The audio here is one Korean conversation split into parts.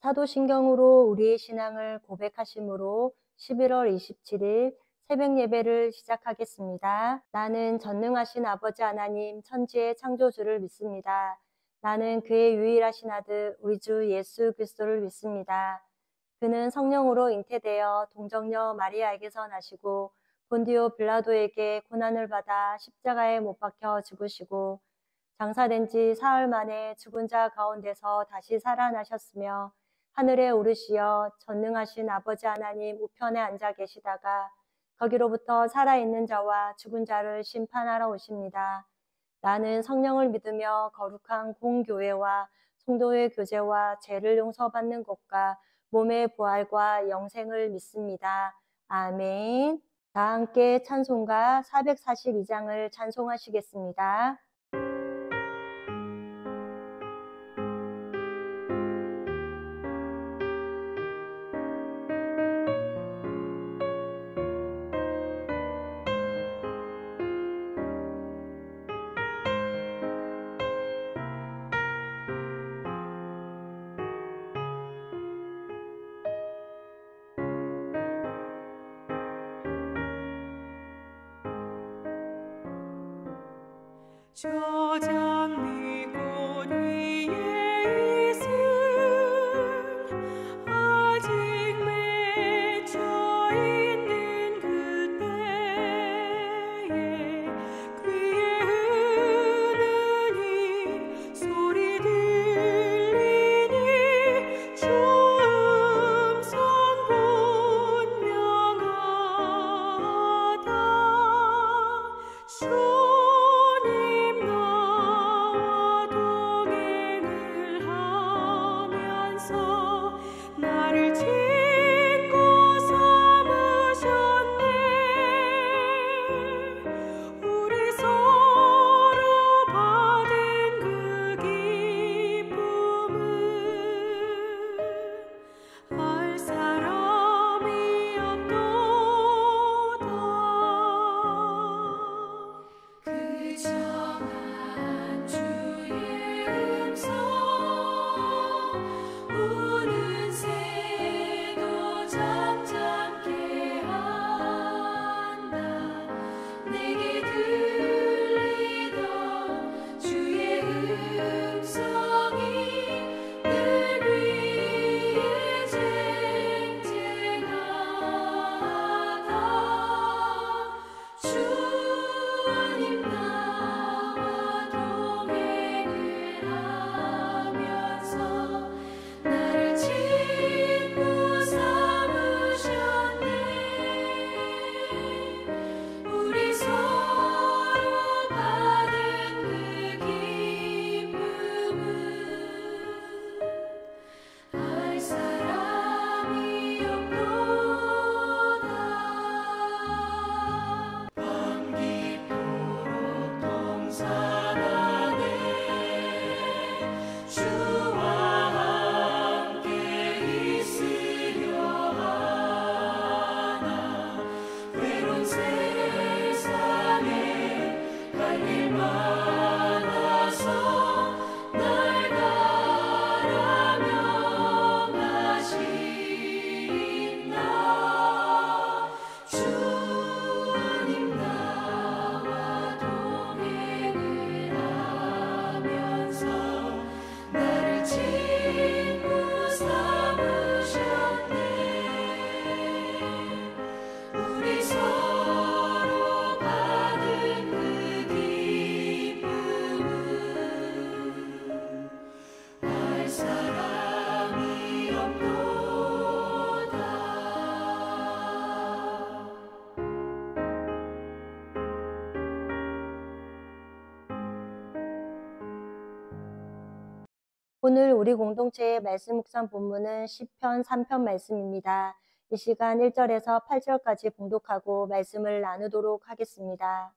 사도신경으로 우리의 신앙을 고백하심으로 11월 27일 새벽 예배를 시작하겠습니다. 나는 전능하신 아버지 하나님 천지의 창조주를 믿습니다. 나는 그의 유일하신 아들 우리 주 예수 그리스도를 믿습니다. 그는 성령으로 잉태되어 동정녀 마리아에게서 나시고 본디오 빌라도에게 고난을 받아 십자가에 못 박혀 죽으시고 장사된 지 사흘 만에 죽은 자 가운데서 다시 살아나셨으며 하늘에 오르시어 전능하신 아버지 하나님 우편에 앉아 계시다가 거기로부터 살아있는 자와 죽은 자를 심판하러 오십니다. 나는 성령을 믿으며 거룩한 공교회와 성도의 교제와 죄를 용서받는 것과 몸의 부활과 영생을 믿습니다. 아멘. 다 함께 찬송가 442장을 찬송하시겠습니다. 저 장미 꽃 위에 있음 아직 맺혀 있는 그때에 귀에 흐르는 소리 들리니 주 음성 분명하다. 주님 나와 동행을 하면서 나를 친구 삼으셨네. 우리 서로 받은 그 기쁨은 알 사람이 없도다. 그 정한 주의 음성 우는 새도 잠잠케 한다. 내게 들리던 주의 음성이 늘 위에 쟁쟁하다. 주님 나와 동행을 하면서 나를 친구 삼으셨네. 우리 서로 받은 그 기쁨은 알 사람이 없도다. 밤 깊도록 동산하네. 주와 함께 있으려 하나. 외로운 세상에 갈 일 많아서 날 가라 명하시나. 주님 나와 동행을 하면서 나를 친구 삼으셨네. 우리 서로 받은 그 기쁨은 알 사람이 없도다. 오늘 우리 공동체의 말씀 묵상 본문은 시편 3편 말씀입니다. 이 시간 1절에서 8절까지 봉독하고 말씀을 나누도록 하겠습니다.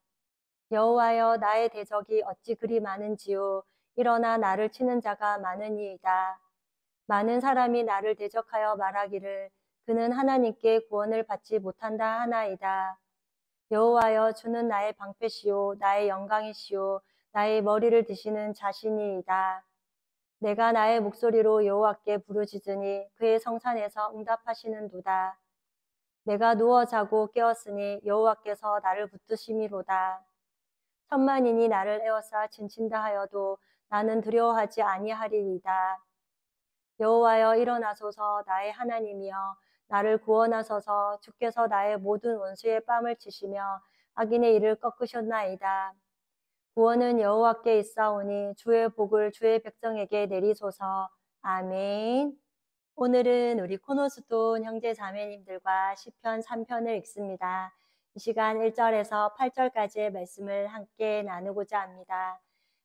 여호와여 나의 대적이 어찌 그리 많은지요. 일어나 나를 치는 자가 많으니이다. 많은 사람이 나를 대적하여 말하기를 그는 하나님께 구원을 받지 못한다 하나이다. 여호와여 주는 나의 방패시요 나의 영광이시요 나의 머리를 드시는 자신이이다. 내가 나의 목소리로 여호와께 부르짖으니 그의 성산에서 응답하시는도다. 내가 누워 자고 깨었으니 여호와께서 나를 붙드심이로다. 천만인이 나를 에워싸 진친다 하여도 나는 두려워하지 아니하리이다. 여호와여 일어나소서 나의 하나님이여 나를 구원하소서. 주께서 나의 모든 원수의 뺨을 치시며 악인의 일을 꺾으셨나이다. 구원은 여호와께 있사오니 주의 복을 주의 백성에게 내리소서. 아멘. 오늘은 우리 코노스돈 형제 자매님들과 시편 3편을 읽습니다. 이 시간 1절에서 8절까지의 말씀을 함께 나누고자 합니다.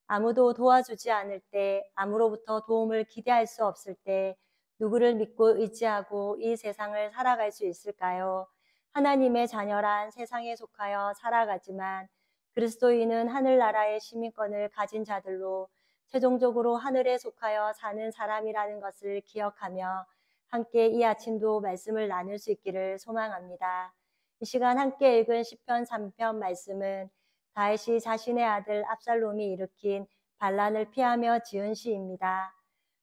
아무도 도와주지 않을 때, 아무로부터 도움을 기대할 수 없을 때 누구를 믿고 의지하고 이 세상을 살아갈 수 있을까요? 하나님의 자녀란 세상에 속하여 살아가지만 그리스도인은 하늘나라의 시민권을 가진 자들로 최종적으로 하늘에 속하여 사는 사람이라는 것을 기억하며 함께 이 아침도 말씀을 나눌 수 있기를 소망합니다. 이 시간 함께 읽은 시편 3편 말씀은 다윗이 자신의 아들 압살롬이 일으킨 반란을 피하며 지은 시입니다.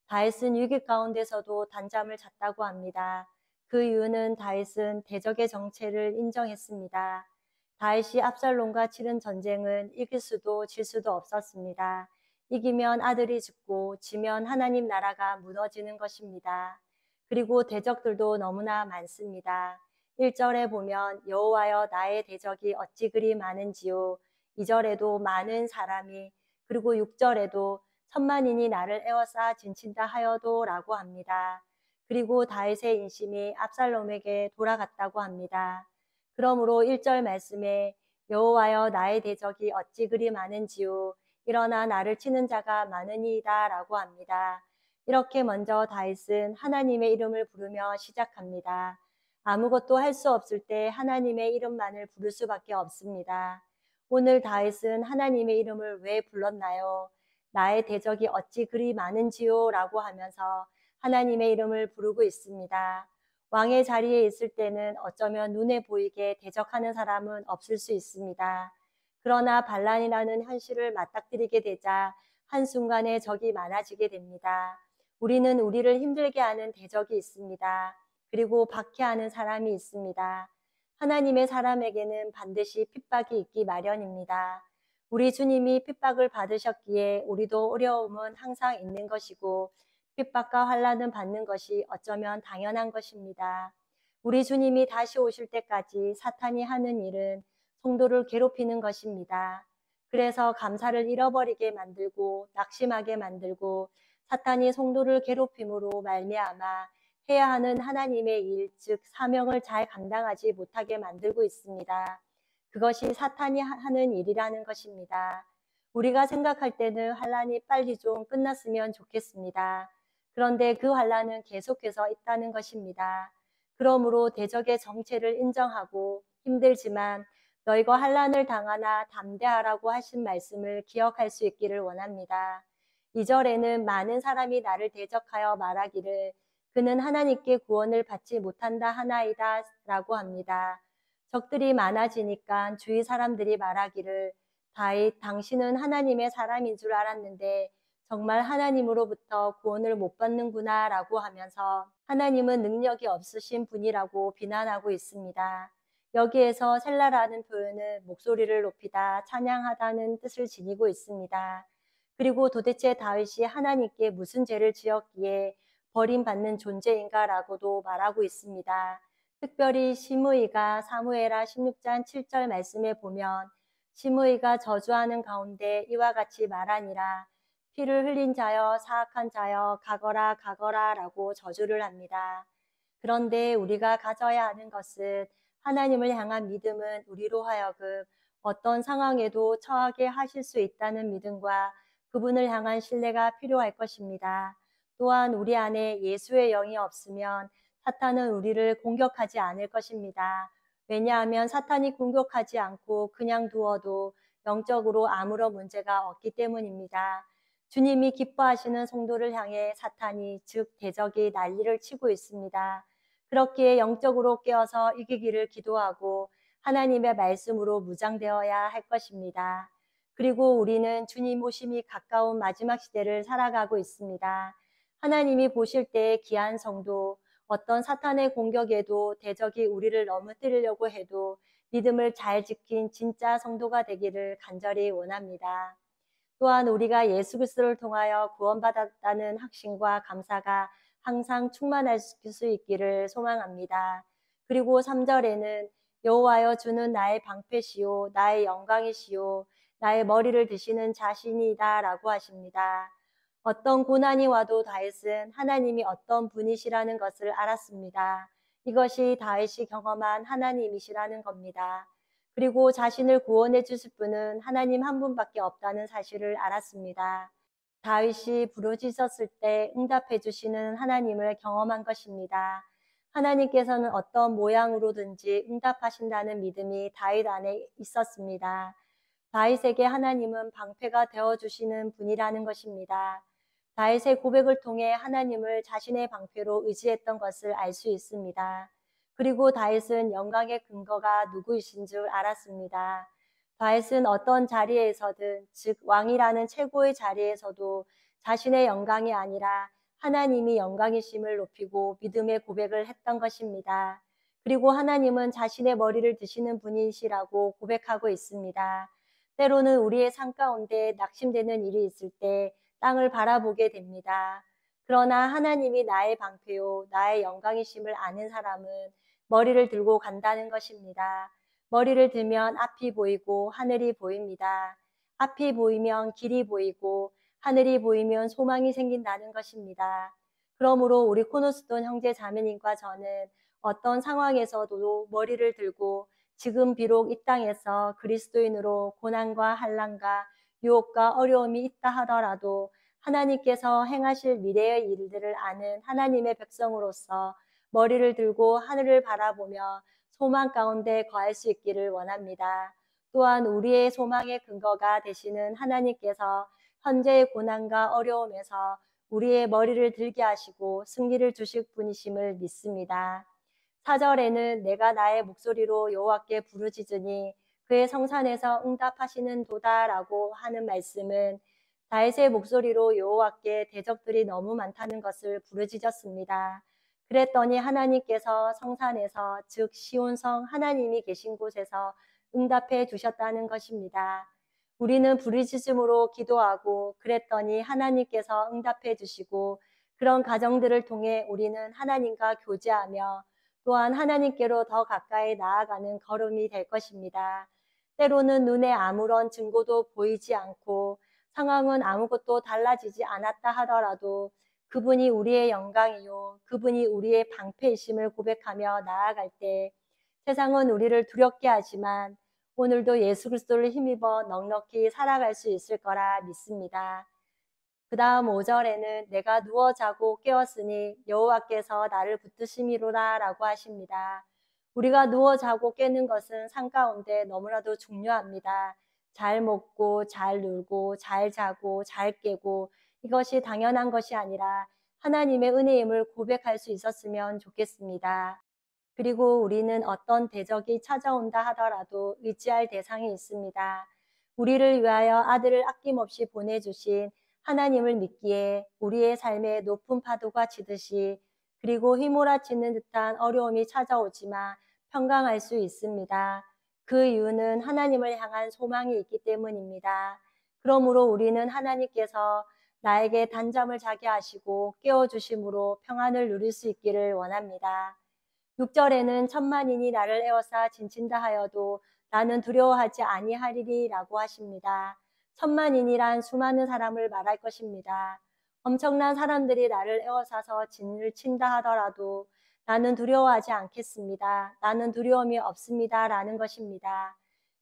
다윗은 위기 가운데서도 단잠을 잤다고 합니다. 그 이유는 다윗은 대적의 정체를 인정했습니다. 다윗이 압살롬과 치른 전쟁은 이길 수도 질 수도 없었습니다. 이기면 아들이 죽고 지면 하나님 나라가 무너지는 것입니다. 그리고 대적들도 너무나 많습니다. 1절에 보면 여호와여 나의 대적이 어찌 그리 많은지요. 2절에도 많은 사람이, 그리고 6절에도 천만인이 나를 에워싸 진친다 하여도 라고 합니다. 그리고 다윗의 인심이 압살롬에게 돌아갔다고 합니다. 그러므로 1절 말씀에 여호와여 나의 대적이 어찌 그리 많은지요. 일어나 나를 치는 자가 많으니이다 라고 합니다. 이렇게 먼저 다윗은 하나님의 이름을 부르며 시작합니다. 아무것도 할 수 없을 때 하나님의 이름만을 부를 수밖에 없습니다. 오늘 다윗은 하나님의 이름을 왜 불렀나요? 나의 대적이 어찌 그리 많은지요? 라고 하면서 하나님의 이름을 부르고 있습니다. 왕의 자리에 있을 때는 어쩌면 눈에 보이게 대적하는 사람은 없을 수 있습니다. 그러나 반란이라는 현실을 맞닥뜨리게 되자 한순간에 적이 많아지게 됩니다. 우리는 우리를 힘들게 하는 대적이 있습니다. 그리고 박해하는 사람이 있습니다. 하나님의 사람에게는 반드시 핍박이 있기 마련입니다. 우리 주님이 핍박을 받으셨기에 우리도 어려움은 항상 있는 것이고 핍박과 환난은 받는 것이 어쩌면 당연한 것입니다. 우리 주님이 다시 오실 때까지 사탄이 하는 일은 성도를 괴롭히는 것입니다. 그래서 감사를 잃어버리게 만들고 낙심하게 만들고 사탄이 성도를 괴롭힘으로 말미암아 해야 하는 하나님의 일, 즉 사명을 잘 감당하지 못하게 만들고 있습니다. 그것이 사탄이 하는 일이라는 것입니다. 우리가 생각할 때는 환난이 빨리 좀 끝났으면 좋겠습니다. 그런데 그 환난은 계속해서 있다는 것입니다. 그러므로 대적의 정체를 인정하고 힘들지만 너희가 환난을 당하나 담대하라고 하신 말씀을 기억할 수 있기를 원합니다. 2절에는 많은 사람이 나를 대적하여 말하기를 그는 하나님께 구원을 받지 못한다 하나이다 라고 합니다. 적들이 많아지니까 주위 사람들이 말하기를 다윗 당신은 하나님의 사람인 줄 알았는데 정말 하나님으로부터 구원을 못 받는구나 라고 하면서 하나님은 능력이 없으신 분이라고 비난하고 있습니다. 여기에서 셀라라는 표현은 목소리를 높이다, 찬양하다는 뜻을 지니고 있습니다. 그리고 도대체 다윗이 하나님께 무슨 죄를 지었기에 버림받는 존재인가라고도 말하고 있습니다. 특별히 시므이가 사무엘하 16장 7절 말씀에 보면 시므이가 저주하는 가운데 이와 같이 말하니라 피를 흘린 자여 사악한 자여 가거라 가거라 라고 저주를 합니다. 그런데 우리가 가져야 하는 것은 하나님을 향한 믿음은 우리로 하여금 어떤 상황에도 처하게 하실 수 있다는 믿음과 그분을 향한 신뢰가 필요할 것입니다. 또한 우리 안에 예수의 영이 없으면 사탄은 우리를 공격하지 않을 것입니다. 왜냐하면 사탄이 공격하지 않고 그냥 두어도 영적으로 아무런 문제가 없기 때문입니다. 주님이 기뻐하시는 성도를 향해 사탄이 즉 대적이 난리를 치고 있습니다. 그렇기에 영적으로 깨어서 이기기를 기도하고 하나님의 말씀으로 무장되어야 할 것입니다. 그리고 우리는 주님 오심이 가까운 마지막 시대를 살아가고 있습니다. 하나님이 보실 때 귀한 성도, 어떤 사탄의 공격에도 대적이 우리를 넘어뜨리려고 해도 믿음을 잘 지킨 진짜 성도가 되기를 간절히 원합니다. 또한 우리가 예수 그리스도를 통하여 구원받았다는 확신과 감사가 항상 충만할 수 있기를 소망합니다. 그리고 3절에는 여호와여 주는 나의 방패시요 나의 영광이시요 나의 머리를 드시는 자신이다라고 하십니다. 어떤 고난이 와도 다윗은 하나님이 어떤 분이시라는 것을 알았습니다. 이것이 다윗이 경험한 하나님이시라는 겁니다. 그리고 자신을 구원해 주실 분은 하나님 한 분밖에 없다는 사실을 알았습니다. 다윗이 부르짖었을 때 응답해 주시는 하나님을 경험한 것입니다. 하나님께서는 어떤 모양으로든지 응답하신다는 믿음이 다윗 안에 있었습니다. 다윗에게 하나님은 방패가 되어주시는 분이라는 것입니다. 다윗의 고백을 통해 하나님을 자신의 방패로 의지했던 것을 알 수 있습니다. 그리고 다윗은 영광의 근거가 누구이신 줄 알았습니다. 다윗은 어떤 자리에서든, 즉 왕이라는 최고의 자리에서도 자신의 영광이 아니라 하나님이 영광이심을 높이고 믿음의 고백을 했던 것입니다. 그리고 하나님은 자신의 머리를 드시는 분이시라고 고백하고 있습니다. 때로는 우리의 삶 가운데 낙심되는 일이 있을 때 땅을 바라보게 됩니다. 그러나 하나님이 나의 방패요, 나의 영광이심을 아는 사람은 머리를 들고 간다는 것입니다. 머리를 들면 앞이 보이고 하늘이 보입니다. 앞이 보이면 길이 보이고 하늘이 보이면 소망이 생긴다는 것입니다. 그러므로 우리 코너스톤 형제 자매님과 저는 어떤 상황에서도 머리를 들고 지금 비록 이 땅에서 그리스도인으로 고난과 환난과 유혹과 어려움이 있다 하더라도 하나님께서 행하실 미래의 일들을 아는 하나님의 백성으로서 머리를 들고 하늘을 바라보며 소망 가운데 거할 수 있기를 원합니다. 또한 우리의 소망의 근거가 되시는 하나님께서 현재의 고난과 어려움에서 우리의 머리를 들게 하시고 승리를 주실 분이심을 믿습니다. 4절에는 내가 나의 목소리로 여호와께 부르짖으니 그의 성산에서 응답하시는 도다라고 하는 말씀은 다윗의 목소리로 여호와께 대적들이 너무 많다는 것을 부르짖었습니다. 그랬더니 하나님께서 성산에서 즉 시온성 하나님이 계신 곳에서 응답해 주셨다는 것입니다. 우리는 부르짖음으로 기도하고 그랬더니 하나님께서 응답해 주시고 그런 과정들을 통해 우리는 하나님과 교제하며 또한 하나님께로 더 가까이 나아가는 걸음이 될 것입니다. 때로는 눈에 아무런 증거도 보이지 않고 상황은 아무것도 달라지지 않았다 하더라도 그분이 우리의 영광이요 그분이 우리의 방패이심을 고백하며 나아갈 때 세상은 우리를 두렵게 하지만 오늘도 예수 그리스도를 힘입어 넉넉히 살아갈 수 있을 거라 믿습니다. 그 다음 5절에는 내가 누워 자고 깨었으니 여호와께서 나를 붙드심이로라 라고 하십니다. 우리가 누워 자고 깨는 것은 삶 가운데 너무나도 중요합니다. 잘 먹고 잘 놀고 잘 자고 잘 깨고 이것이 당연한 것이 아니라 하나님의 은혜임을 고백할 수 있었으면 좋겠습니다. 그리고 우리는 어떤 대적이 찾아온다 하더라도 의지할 대상이 있습니다. 우리를 위하여 아들을 아낌없이 보내주신 하나님을 믿기에 우리의 삶에 높은 파도가 치듯이 그리고 휘몰아치는 듯한 어려움이 찾아오지만 평강할 수 있습니다. 그 이유는 하나님을 향한 소망이 있기 때문입니다. 그러므로 우리는 하나님께서 나에게 단잠을 자게 하시고 깨워주심으로 평안을 누릴 수 있기를 원합니다. 6절에는 천만인이 나를 에워싸 진친다 하여도 나는 두려워하지 아니하리라고 하십니다. 천만인이란 수많은 사람을 말할 것입니다. 엄청난 사람들이 나를 에워싸서 진을 친다 하더라도 나는 두려워하지 않겠습니다. 나는 두려움이 없습니다. 라는 것입니다.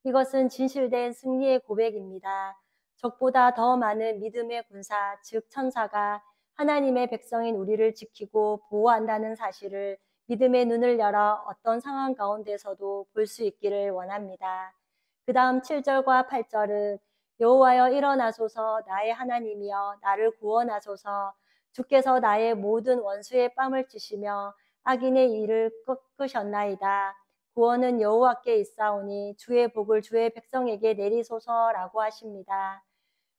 이것은 진실된 승리의 고백입니다. 적보다 더 많은 믿음의 군사, 즉 천사가 하나님의 백성인 우리를 지키고 보호한다는 사실을 믿음의 눈을 열어 어떤 상황 가운데서도 볼 수 있기를 원합니다. 그 다음 7절과 8절은 여호와여 일어나소서 나의 하나님이여 나를 구원하소서 주께서 나의 모든 원수의 뺨을 치시며 악인의 일을 꺾으셨나이다. 구원은 여호와께 있사오니 주의 복을 주의 백성에게 내리소서라고 하십니다.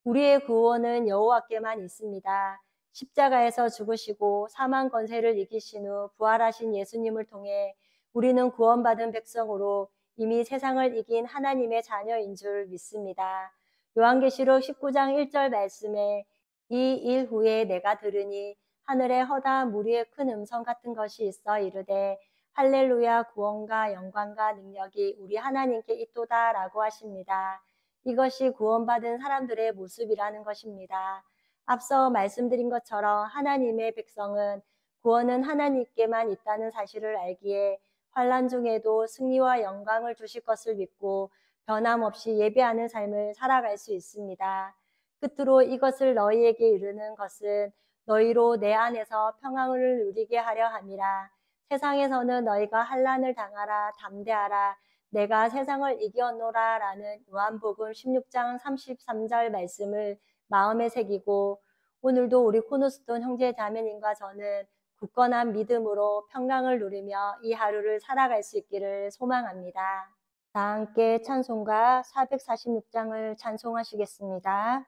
우리의 구원은 여호와께만 있습니다. 십자가에서 죽으시고 사망 권세를 이기신 후 부활하신 예수님을 통해 우리는 구원받은 백성으로 이미 세상을 이긴 하나님의 자녀인 줄 믿습니다. 요한계시록 19장 1절 말씀에 이 일 후에 내가 들으니 하늘에 허다한 무리의 큰 음성 같은 것이 있어 이르되 할렐루야 구원과 영광과 능력이 우리 하나님께 있도다 라고 하십니다. 이것이 구원받은 사람들의 모습이라는 것입니다. 앞서 말씀드린 것처럼 하나님의 백성은 구원은 하나님께만 있다는 사실을 알기에 환난 중에도 승리와 영광을 주실 것을 믿고 변함없이 예배하는 삶을 살아갈 수 있습니다. 끝으로 이것을 너희에게 이르는 것은 너희로 내 안에서 평안을 누리게 하려 함이라. 세상에서는 너희가 환난을 당하라 담대하라 내가 세상을 이겼노라 라는 요한복음 16장 33절 말씀을 마음에 새기고 오늘도 우리 코너스톤 형제 자매님과 저는 굳건한 믿음으로 평강을 누리며 이 하루를 살아갈 수 있기를 소망합니다. 다 함께 찬송가 446장을 찬송하시겠습니다.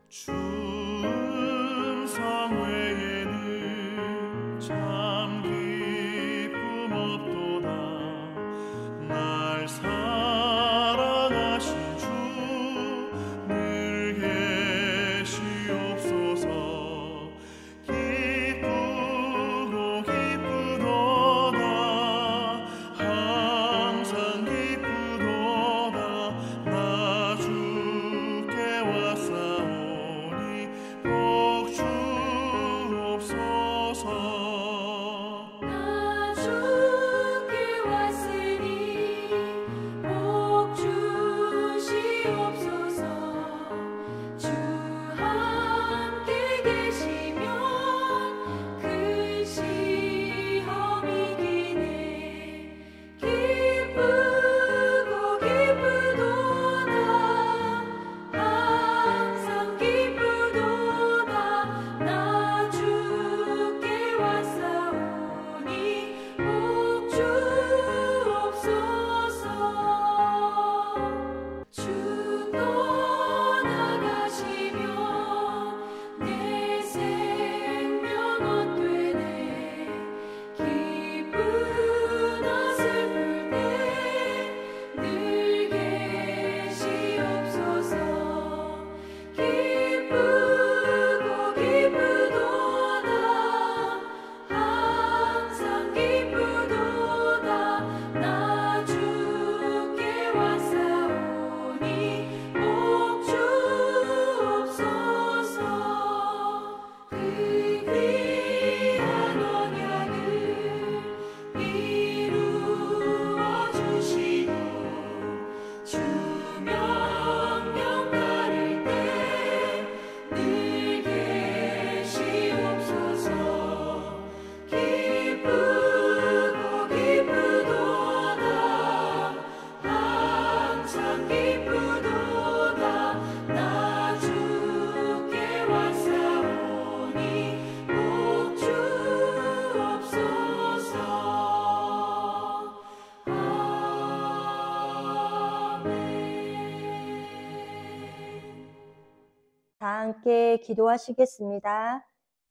주 음성 외에는 참 기쁨 없도다. 날 사랑하신 주 늘 계시옵소서. 기쁘고 기쁘도다. 항상 기쁘도다. 나 주께 왔사오니 복 주옵소서. 나 주께 왔으니 복 주시옵소서. 주 함께 계시면 큰 시험이 기네. 기쁘고 기쁘도다. 항상 기쁘도다. 나 주께 왔사오니 복 주옵소서. 주 떠나가시면 내 생명 헛되네. 기쁘나 슬플 때 늘 계시옵소서. 기쁘고 기쁘도다. 항상 기쁘도다. 나 주께 왔사오니 복 주옵소서. 그 귀한 언약을 이루어 주시고 주 명령 따를 때 늘 계시옵소서. 기쁘고 기쁘도다. 항상 기쁘도다. 나 주께 왔사오니 복 주옵소서. 아멘. 다 함께 기도하시겠습니다.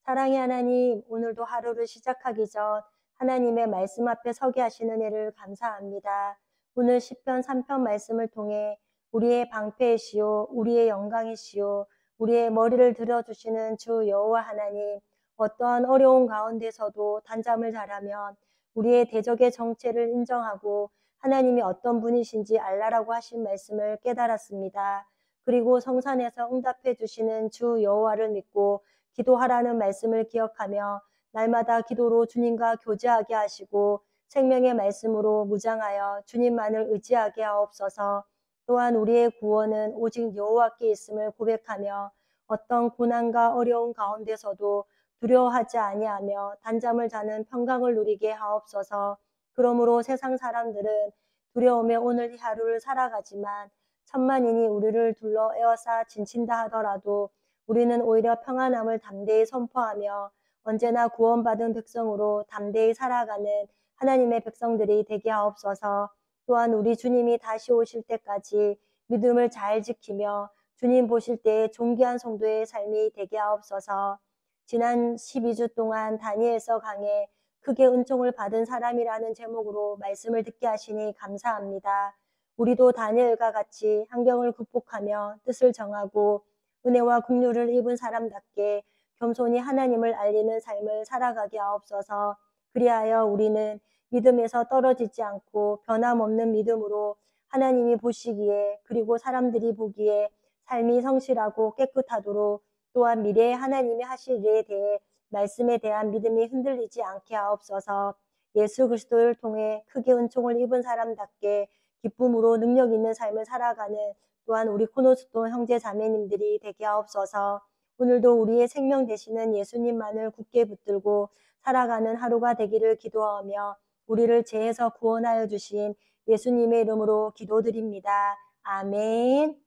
사랑의 하나님, 오늘도 하루를 시작하기 전 하나님의 말씀 앞에 서게 하시는 은혜를 감사합니다. 오늘 시편 3편 말씀을 통해 우리의 방패이시오, 우리의 영광이시오, 우리의 머리를 들어주시는 주 여호와 하나님, 어떠한 어려운 가운데서도 단잠을 잘하면 우리의 대적의 정체를 인정하고 하나님이 어떤 분이신지 알라라고 하신 말씀을 깨달았습니다. 그리고 성산에서 응답해 주시는 주 여호와를 믿고 기도하라는 말씀을 기억하며 날마다 기도로 주님과 교제하게 하시고 생명의 말씀으로 무장하여 주님만을 의지하게 하옵소서. 또한 우리의 구원은 오직 여호와께 있음을 고백하며 어떤 고난과 어려운 가운데서도 두려워하지 아니하며 단잠을 자는 평강을 누리게 하옵소서. 그러므로 세상 사람들은 두려움에 오늘 이 하루를 살아가지만 천만인이 우리를 둘러 에워싸 진친다 하더라도 우리는 오히려 평안함을 담대히 선포하며 언제나 구원받은 백성으로 담대히 살아가는 하나님의 백성들이 되게 하옵소서. 또한 우리 주님이 다시 오실 때까지 믿음을 잘 지키며 주님 보실 때에 존귀한 성도의 삶이 되게 하옵소서. 지난 12주 동안 다니엘서 강에 크게 은총을 받은 사람이라는 제목으로 말씀을 듣게 하시니 감사합니다. 우리도 다니엘과 같이 환경을 극복하며 뜻을 정하고 은혜와 긍휼을 입은 사람답게 겸손히 하나님을 알리는 삶을 살아가게 하옵소서. 그리하여 우리는 믿음에서 떨어지지 않고 변함없는 믿음으로 하나님이 보시기에 그리고 사람들이 보기에 삶이 성실하고 깨끗하도록 또한 미래에 하나님이 하실 일에 대해 말씀에 대한 믿음이 흔들리지 않게 하옵소서. 예수 그리스도를 통해 크게 은총을 입은 사람답게 기쁨으로 능력 있는 삶을 살아가는 또한 우리 코노스톤 형제 자매님들이 되게 하옵소서. 오늘도 우리의 생명 되시는 예수님만을 굳게 붙들고 살아가는 하루가 되기를 기도하며 우리를 죄에서 구원하여 주신 예수님의 이름으로 기도드립니다. 아멘.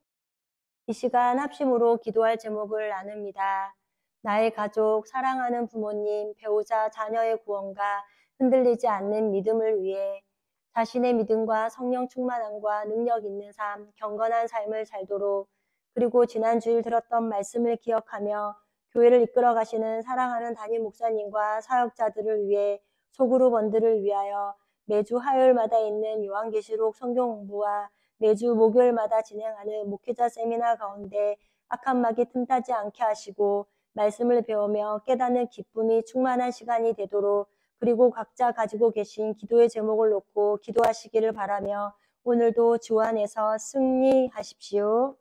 이 시간 합심으로 기도할 제목을 나눕니다. 나의 가족, 사랑하는 부모님, 배우자, 자녀의 구원과 흔들리지 않는 믿음을 위해 자신의 믿음과 성령 충만함과 능력 있는 삶, 경건한 삶을 살도록 그리고 지난 주일 들었던 말씀을 기억하며 교회를 이끌어 가시는 사랑하는 담임 목사님과 사역자들을 위해 소그룹원들을 위하여 매주 화요일마다 있는 요한계시록 성경 공부와 매주 목요일마다 진행하는 목회자 세미나 가운데 악한 마귀 틈타지 않게 하시고 말씀을 배우며 깨닫는 기쁨이 충만한 시간이 되도록 그리고 각자 가지고 계신 기도의 제목을 놓고 기도하시기를 바라며 오늘도 주 안에서 승리하십시오.